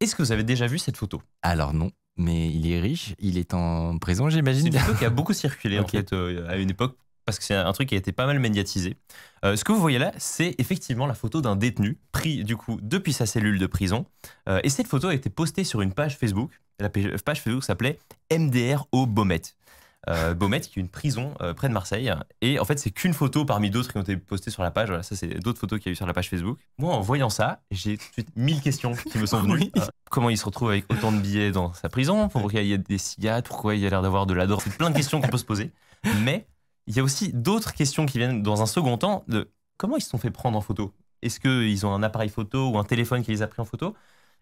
Est-ce que vous avez déjà vu cette photo? Alors non, mais il est riche, il est en prison, C'est j'imagine. une photo qui a beaucoup circulé en Ok. fait à une époque parce que c'est un truc qui a été pas mal médiatisé. Ce que vous voyez là, c'est effectivement la photo d'un détenu pris du coup depuis sa cellule de prison. Et cette photo a été postée sur une page Facebook. La page Facebook s'appelait MDR au Baumet. Baumet, qui est une prison près de Marseille. Et en fait, c'est qu'une photo parmi d'autres qui ont été postées sur la page. Voilà, ça, c'est d'autres photos qu'il y a eu sur la page Facebook. Moi, en voyant ça, j'ai tout de suite 1000 questions qui me sont venues. Oui. Comment il se retrouve avec autant de billets dans sa prison? Pourquoi il y a des cigares? Pourquoi il y a l'air d'avoir de la drogue? C'est plein de questions qu'on peut se poser. Mais il y a aussi d'autres questions qui viennent dans un second temps de comment ils se sont fait prendre en photo? Est-ce qu'ils ont un appareil photo ou un téléphone qui les a pris en photo?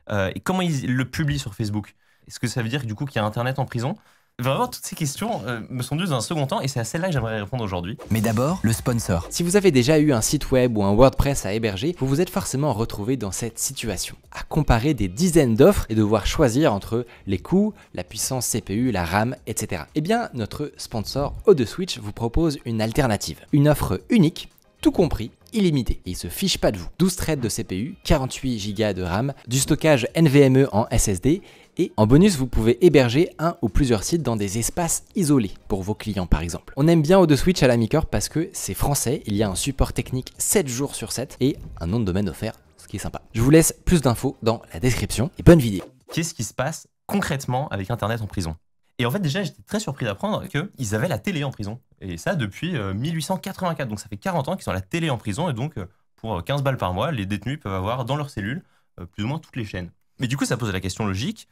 Et comment ils le publient sur Facebook? Est-ce que ça veut dire du coup qu'il y a Internet en prison? Vraiment, toutes ces questions me sont venues dans un second temps et c'est à celle-là que j'aimerais répondre aujourd'hui. Mais d'abord, le sponsor. Si vous avez déjà eu un site web ou un WordPress à héberger, vous vous êtes forcément retrouvé dans cette situation, à comparer des dizaines d'offres et devoir choisir entre les coûts, la puissance CPU, la RAM, etc. Eh bien, notre sponsor O2Switch vous propose une alternative, une offre unique, tout compris, illimité. Et il se fiche pas de vous. 12 threads de CPU, 48 Go de RAM, du stockage NVMe en SSD et en bonus, vous pouvez héberger un ou plusieurs sites dans des espaces isolés pour vos clients par exemple. On aime bien O2Switch à l'Amicorp parce que c'est français, il y a un support technique 7 jours sur 7 et un nom de domaine offert, ce qui est sympa. Je vous laisse plus d'infos dans la description et bonne vidéo. Qu'est-ce qui se passe concrètement avec Internet en prison? Et en fait, déjà, j'étais très surpris d'apprendre qu'ils avaient la télé en prison. Et ça depuis 1884. Donc ça fait 40 ans qu'ils ont la télé en prison. Et donc, pour 15 balles par mois, les détenus peuvent avoir dans leur cellule plus ou moins toutes les chaînes. Mais du coup, ça pose la question logique,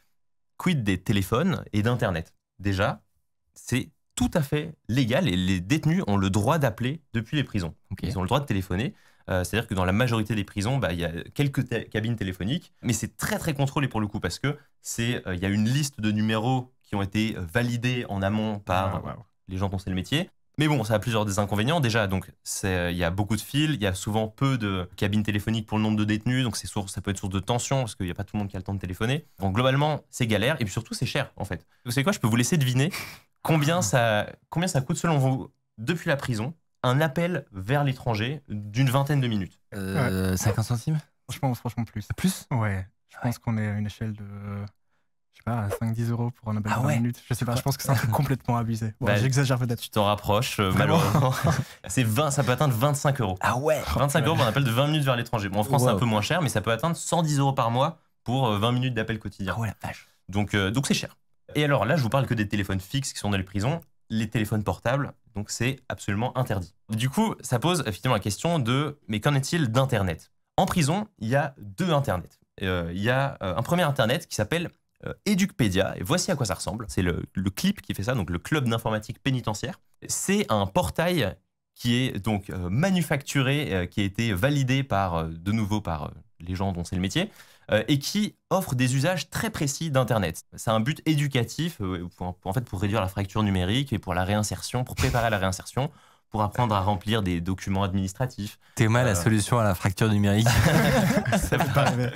quid des téléphones et d'Internet? Déjà, c'est tout à fait légal et les détenus ont le droit d'appeler depuis les prisons. Ok. Ils ont le droit de téléphoner. C'est-à-dire que dans la majorité des prisons, il y a quelques cabines téléphoniques, mais c'est très très contrôlé pour le coup parce que il y a une liste de numéros qui ont été validés en amont par les gens dont c'est le métier. Mais bon, ça a plusieurs des inconvénients. Déjà, donc, il y a beaucoup de fils, il y a souvent peu de cabines téléphoniques pour le nombre de détenus, donc ça peut être source de tension parce qu'il n'y a pas tout le monde qui a le temps de téléphoner. Donc globalement, c'est galère et puis surtout, c'est cher en fait. Vous savez quoi, je peux vous laisser deviner combien ça coûte selon vous depuis la prison un appel vers l'étranger d'une vingtaine de minutes. 50 centimes? Franchement plus. Plus? Ouais, je pense qu'on est à une échelle de, je sais pas, à 5-10 euros pour un appel Ah de 20 ouais. minutes. Je sais pas, je pense que c'est un truc complètement abusé. Bon, Bah, j'exagère peut-être. Tu t'en rapproches, malheureusement. Ça peut atteindre 25 euros. Ah ouais. 25 euros pour un appel de 20 minutes vers l'étranger. Bon, en France, c'est un Wow. peu moins cher, mais ça peut atteindre 110 euros par mois pour 20 minutes d'appel quotidien. Ah ouais, la vache. Donc c'est cher. Et alors là, je vous parle que des téléphones fixes qui sont dans les prisons. Les téléphones portables, donc c'est absolument interdit. Du coup, ça pose effectivement la question de mais qu'en est-il d'Internet? En prison, il y a deux Internets. Il y a un premier Internet qui s'appelle Educpedia, et voici à quoi ça ressemble. C'est le CLIP qui fait ça, donc le Club d'informatique pénitentiaire. C'est un portail qui est donc manufacturé, qui a été validé de nouveau par les gens dont c'est le métier, et qui offre des usages très précis d'Internet. C'est un but éducatif, pour réduire la fracture numérique et pour la réinsertion, pour préparer à la réinsertion, pour apprendre à remplir des documents administratifs. Théma, la solution à la fracture numérique. Ça fait pas rêver.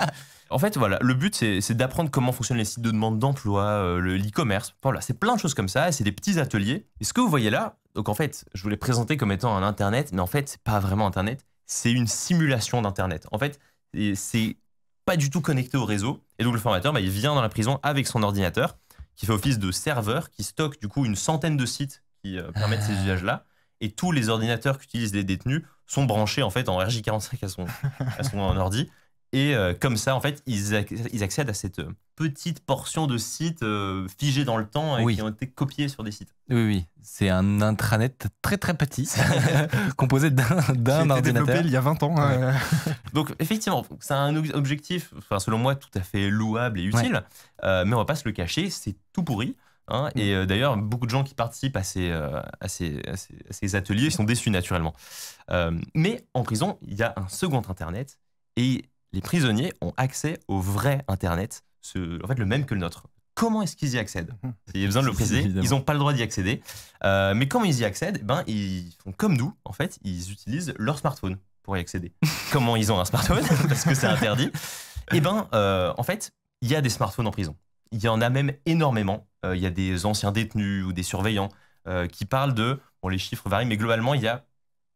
En fait, voilà, le but, c'est d'apprendre comment fonctionnent les sites de demande d'emploi, l'e-commerce. Voilà, c'est plein de choses comme ça, et c'est des petits ateliers. Et ce que vous voyez là, donc en fait, je vous l'ai présenté comme étant un Internet, mais en fait, c'est pas vraiment Internet, c'est une simulation d'Internet. En fait, c'est pas du tout connecté au réseau. Et donc le formateur, il vient dans la prison avec son ordinateur, qui fait office de serveur, qui stocke du coup une centaine de sites qui permettent ces usages-là. Et tous les ordinateurs qu'utilisent les détenus sont branchés en fait en RJ45 à son ordi. Et comme ça, en fait, ils accèdent à cette petite portion de sites figés dans le temps et Oui. qui ont été copiés sur des sites. Oui, oui. C'est un intranet très très petit, composé d'un Qui a été développé ordinateur. il y a 20 ans. Ouais. Donc, effectivement, c'est un objectif, selon moi, tout à fait louable et utile. Mais on va pas se le cacher, c'est tout pourri. Hein, et d'ailleurs, beaucoup de gens qui participent à ces ateliers sont déçus naturellement. Mais en prison, il y a un second Internet et les prisonniers ont accès au vrai Internet, en fait le même que le nôtre. Comment est-ce qu'ils y accèdent? Il y a besoin de le préciser, Évidemment. ils n'ont pas le droit d'y accéder. Mais comment ils y accèdent? Ils font comme nous, en fait, ils utilisent leur smartphone pour y accéder. Comment ils ont un smartphone? Parce que c'est interdit. En fait, il y a des smartphones en prison. Il y en a même énormément. Il y a des anciens détenus ou des surveillants qui parlent les chiffres varient, mais globalement, il y a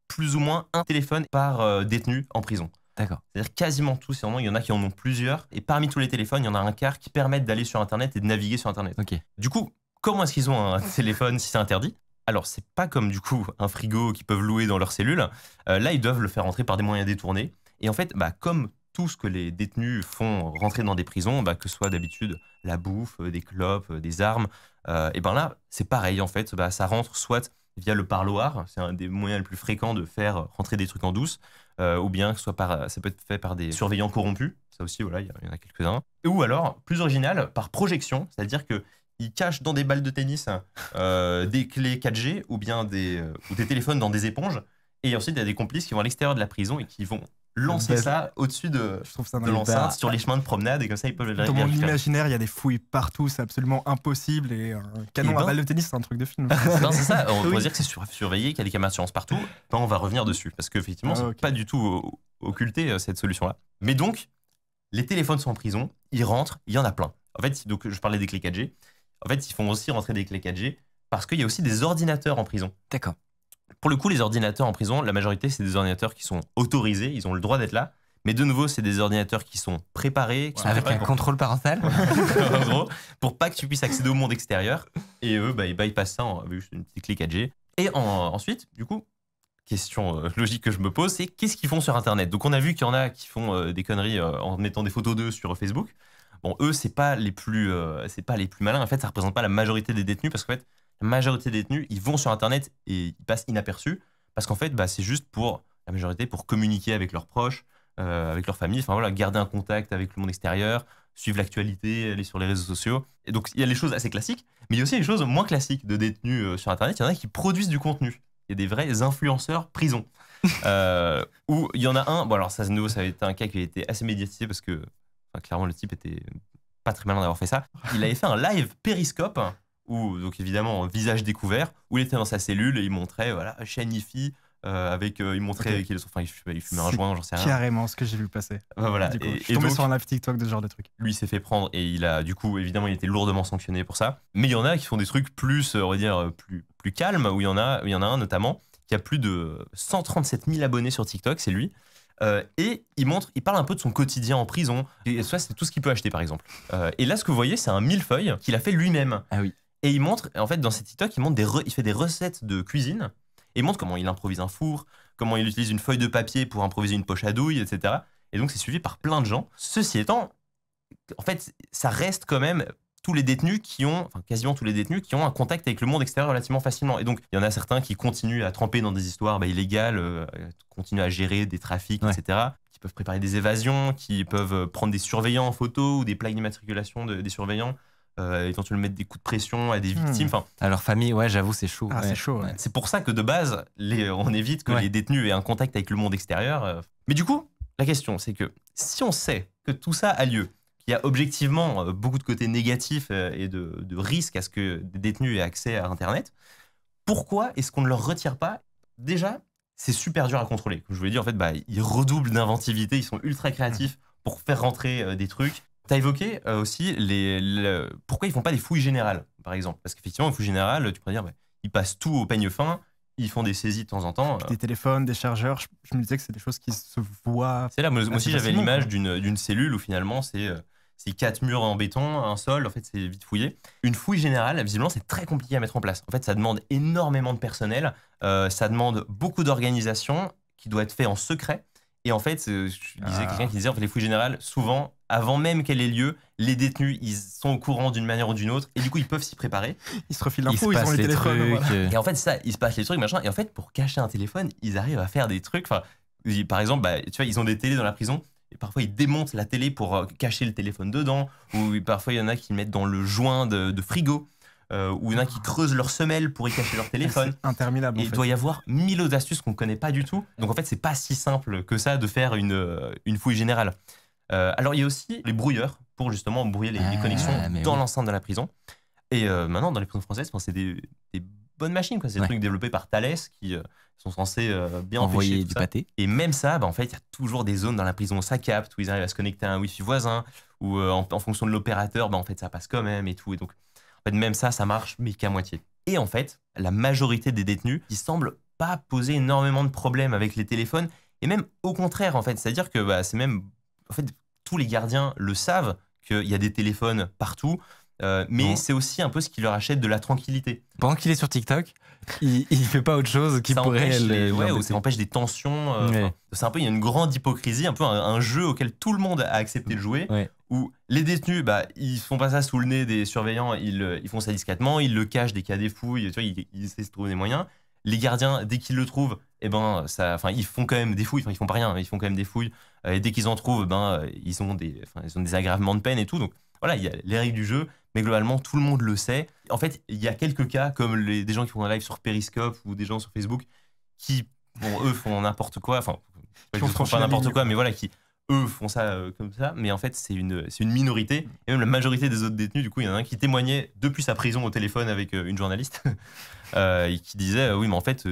plus ou moins un téléphone par détenu en prison. D'accord. C'est-à-dire quasiment tous, il y en a qui en ont plusieurs. Et parmi tous les téléphones, il y en a un quart qui permettent d'aller sur Internet et de naviguer sur Internet. Ok. Du coup, comment est-ce qu'ils ont un téléphone si c'est interdit? Alors, c'est pas comme du coup un frigo qu'ils peuvent louer dans leur cellule. Là, ils doivent le faire rentrer par des moyens détournés. Et en fait, comme tout ce que les détenus font rentrer dans des prisons, que ce soit d'habitude la bouffe, des clopes, des armes, et là, c'est pareil en fait. Ça rentre soit via le parloir, c'est un des moyens les plus fréquents de faire rentrer des trucs en douce, ou bien que ce soit ça peut être fait par des surveillants corrompus. Ça aussi, voilà, il y en a quelques-uns. Ou alors, plus original, par projection, c'est-à-dire que ils cachent dans des balles de tennis des clés 4G ou bien des téléphones dans des éponges. Et ensuite, il y a des complices qui vont à l'extérieur de la prison et qui vont lancer ça au-dessus de Je trouve ça l'enceinte sur les chemins de promenade. Et comme ça, ils peuvent le Dans mon récupérer. imaginaire, il y a des fouilles partout, c'est absolument impossible. Et un canon à balle de tennis, c'est un truc de film. Non, c'est ça. On Oui. peut dire que c'est surveillé, qu'il y a des caméras de surveillance partout. On va revenir dessus parce qu'effectivement, c'est ok. pas du tout occulté cette solution-là. Mais donc, les téléphones sont en prison, ils rentrent, il y en a plein. En fait, donc, je parlais des clés 4G. En fait, ils font aussi rentrer des clés 4G parce qu'il y a aussi des ordinateurs en prison. D'accord. Pour le coup, les ordinateurs en prison, la majorité, c'est des ordinateurs qui sont autorisés, ils ont le droit d'être là. Mais de nouveau, c'est des ordinateurs qui sont préparés, qui sont Avec préparés un pour- contrôle parental. en gros, pour pas que tu puisses accéder au monde extérieur. Et eux, ils bypassent ça avec juste une petite clé 4G. Et ensuite, du coup, question logique que je me pose, c'est qu'est-ce qu'ils font sur Internet? Donc on a vu qu'il y en a qui font des conneries en mettant des photos d'eux sur Facebook. Bon, eux, c'est pas les plus malins. En fait, ça représente pas la majorité des détenus parce qu'en fait, la majorité des détenus, ils vont sur Internet et ils passent inaperçus parce qu'en fait, c'est juste pour la majorité pour communiquer avec leurs proches, avec leur famille. Enfin voilà, garder un contact avec le monde extérieur, suivre l'actualité, aller sur les réseaux sociaux. Et donc, il y a les choses assez classiques, mais il y a aussi les choses moins classiques de détenus sur Internet. Il y en a qui produisent du contenu. Il y a des vrais influenceurs prison. Où il y en a un, bon alors ça, de nouveau, ça a été un cas qui a été assez médiatisé parce que clairement le type était pas très malin d'avoir fait ça. Il avait fait un live Périscope où, donc évidemment, visage découvert, où il était dans sa cellule et il montrait, voilà, chaîne IFI, il montrait qu'il il fumait un joint, j'en sais rien. Carrément ce que j'ai vu passer. Voilà. Du coup, je suis Et tombé donc, sur un live TikTok de ce genre de truc. lui s'est fait prendre et il a, du coup, évidemment, il était lourdement sanctionné pour ça. Mais il y en a qui font des trucs plus, on va dire, plus calmes, où il y en a un notamment qui a plus de 137 000 abonnés sur TikTok, c'est lui. Et il parle un peu de son quotidien en prison. Et ça, c'est tout ce qu'il peut acheter, par exemple. Et là, ce que vous voyez, c'est un millefeuille qu'il a fait lui-même. Ah oui. Et il montre, en fait, dans ses TikTok, il fait des recettes de cuisine. Et il montre comment il improvise un four, comment il utilise une feuille de papier pour improviser une poche à douille, etc. Et donc, c'est suivi par plein de gens. Ceci étant, en fait, ça reste quand même quasiment tous les détenus qui ont un contact avec le monde extérieur relativement facilement. Et donc, il y en a certains qui continuent à tremper dans des histoires illégales, continuent à gérer des trafics, Ouais. etc., qui peuvent préparer des évasions, qui peuvent prendre des surveillants en photo ou des plaques d'immatriculation des surveillants, éventuellement mettre des coups de pression à des victimes. Enfin, À leur famille, ouais, j'avoue, c'est chaud. Ah, ouais. c'est chaud, ouais. c'est pour ça que de base, on évite que Ouais. les détenus aient un contact avec le monde extérieur. Mais du coup, la question, c'est que si on sait que tout ça a lieu, qu'il y a objectivement beaucoup de côtés négatifs et de risques à ce que des détenus aient accès à Internet, pourquoi est-ce qu'on ne leur retire pas? Déjà, c'est super dur à contrôler. Comme je vous l'ai dit, en fait, ils redoublent d'inventivité, ils sont ultra créatifs pour faire rentrer des trucs. Tu as évoqué aussi pourquoi ils font pas des fouilles générales, par exemple. Parce qu'effectivement, une fouille générale, tu pourrais dire, ils passent tout au peigne fin, ils font des saisies de temps en temps. Des téléphones, des chargeurs, je me disais que c'est des choses qui se voient. C'est là, moi assez aussi, j'avais facilement, l'image quoi. d'une cellule où finalement, c'est 4 murs en béton, un sol, en fait, c'est vite fouillé. Une fouille générale, visiblement, c'est très compliqué à mettre en place. En fait, ça demande énormément de personnel, ça demande beaucoup d'organisation qui doit être fait en secret. Et en fait, je disais quelqu'un qui disait, en fait, les fouilles générales, souvent, avant même qu'elles aient lieu, les détenus, ils sont au courant d'une manière ou d'une autre, et du coup, ils peuvent s'y préparer. Ils se refilent Il se l'info, ils ont passe les les téléphones. trucs. voilà. Et en fait, ça, il se passe les trucs, machin. Et en fait, pour cacher un téléphone, ils arrivent à faire des trucs. Enfin, par exemple, tu vois, ils ont des télés dans la prison. Et parfois, ils démontent la télé pour cacher le téléphone dedans. Ou parfois, il y en a qui le mettent dans le joint de frigo. Ou il y en a qui creusent leur semelle pour y cacher leur téléphone. C'est interminable. Et En il fait. doit y avoir 1000 autres astuces qu'on ne connaît pas du tout. Donc en fait, c'est pas si simple que ça de faire une fouille générale. Alors il y a aussi les brouilleurs pour justement brouiller les connexions mais dans oui. l'enceinte de la prison. Et maintenant, dans les prisons françaises, c'est des bonnes machines, quoi. C'est des Ouais. trucs développés par Thales qui sont censés bien Envoyer empêcher du tout ça. pâté. Et même ça, en fait, il y a toujours des zones dans la prison où ça capte, où ils arrivent à se connecter à un Wi-Fi voisin, ou en fonction de l'opérateur, en fait, ça passe quand même et tout. Et donc, en fait, même ça marche, mais qu'à moitié. Et en fait, la majorité des détenus, ils semblent pas poser énormément de problèmes avec les téléphones Et même au contraire, en fait, c'est-à-dire que bah, c'est même, en fait, tous les gardiens le savent qu'il y a des téléphones partout, mais Bon. c'est aussi un peu ce qui leur achète de la tranquillité. Pendant qu'il est sur TikTok, il fait pas autre chose qui Ça pourrait empêche, ou l'embêter. ça empêche des tensions. Ouais. Enfin, c'est un peu, il y a une grande hypocrisie, un peu un jeu auquel tout le monde a accepté de jouer, Ouais. où les détenus, bah, ils font pas ça sous le nez des surveillants, ils font ça discrètement, ils le cachent dès qu'il y a des fouilles, tu vois, ils essaient de trouver des moyens. Les gardiens, dès qu'ils le trouvent, eh ben, ils font quand même des fouilles, enfin, ils font pas rien, mais ils font quand même des fouilles. Et dès qu'ils en trouvent, ils ont des aggravements de peine et tout. Donc voilà, il y a les règles du jeu, mais globalement, tout le monde le sait. En fait, il y a quelques cas, comme des gens qui font un live sur Periscope ou des gens sur Facebook, qui, bon, eux, font n'importe quoi. Enfin, Qui ils ont font franchi pas la n'importe ligne, quoi, quoi. mais voilà, qui, eux, font ça comme ça. Mais en fait, c'est une minorité. Et même la majorité des autres détenus, du coup, il y en a un qui témoignait depuis sa prison au téléphone avec une journaliste, et qui disait, oui, mais en fait,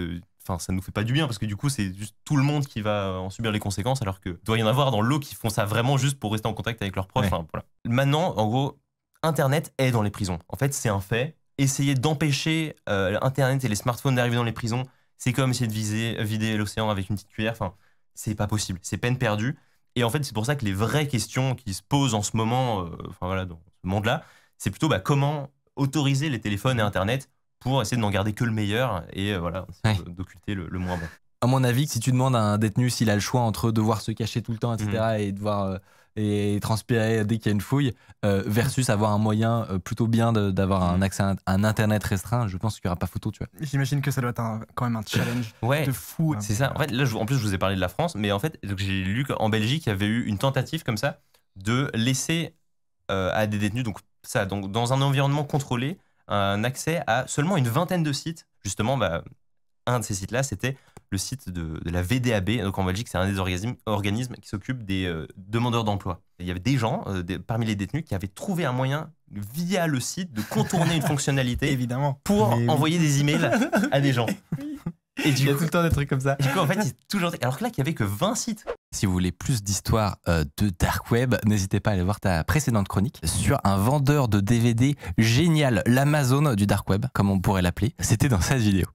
ça nous fait pas du bien, parce que du coup, c'est juste tout le monde qui va en subir les conséquences, alors que doit y en avoir dans le lot qui font ça vraiment juste pour rester en contact avec leurs proches. Ouais. Enfin, voilà. Maintenant, en gros, Internet est dans les prisons. En fait, c'est un fait. Essayer d'empêcher Internet et les smartphones d'arriver dans les prisons, c'est comme essayer de vider l'océan avec une petite cuillère. Enfin, c'est pas possible. C'est peine perdue. Et en fait, c'est pour ça que les vraies questions qui se posent en ce moment, dans ce monde-là, c'est plutôt comment autoriser les téléphones et Internet pour essayer de n'en garder que le meilleur et essayer d'occulter le moins bon. À mon avis, si tu demandes à un détenu s'il a le choix entre devoir se cacher tout le temps, etc., et devoir et transpirer dès qu'il y a une fouille, versus avoir un moyen plutôt bien d'avoir un accès à un Internet restreint, je pense qu'il n'y aura pas photo, tu vois. J'imagine que ça doit être quand même un challenge Ouais, de fou. c'est ça. En fait, là, en plus, je vous ai parlé de la France, mais en fait, donc, j'ai lu qu'en Belgique, il y avait eu une tentative comme ça de laisser à des détenus, donc dans un environnement contrôlé, un accès à seulement une vingtaine de sites. Justement, un de ces sites-là, c'était le site de la VDAB. Donc en Belgique, c'est un des organismes qui s'occupe des demandeurs d'emploi. Il y avait des gens, parmi les détenus, qui avaient trouvé un moyen, via le site, de contourner une fonctionnalité Évidemment. pour Mais oui. envoyer des emails à des gens. Et Il y du a coup, tout le temps des trucs comme ça. en fait, c'est toujours. Alors que là, il n'y avait que 20 sites. Si vous voulez plus d'histoires de Dark Web, n'hésitez pas à aller voir ta précédente chronique sur un vendeur de DVD génial, l'Amazon du Dark Web, comme on pourrait l'appeler. C'était dans cette vidéo.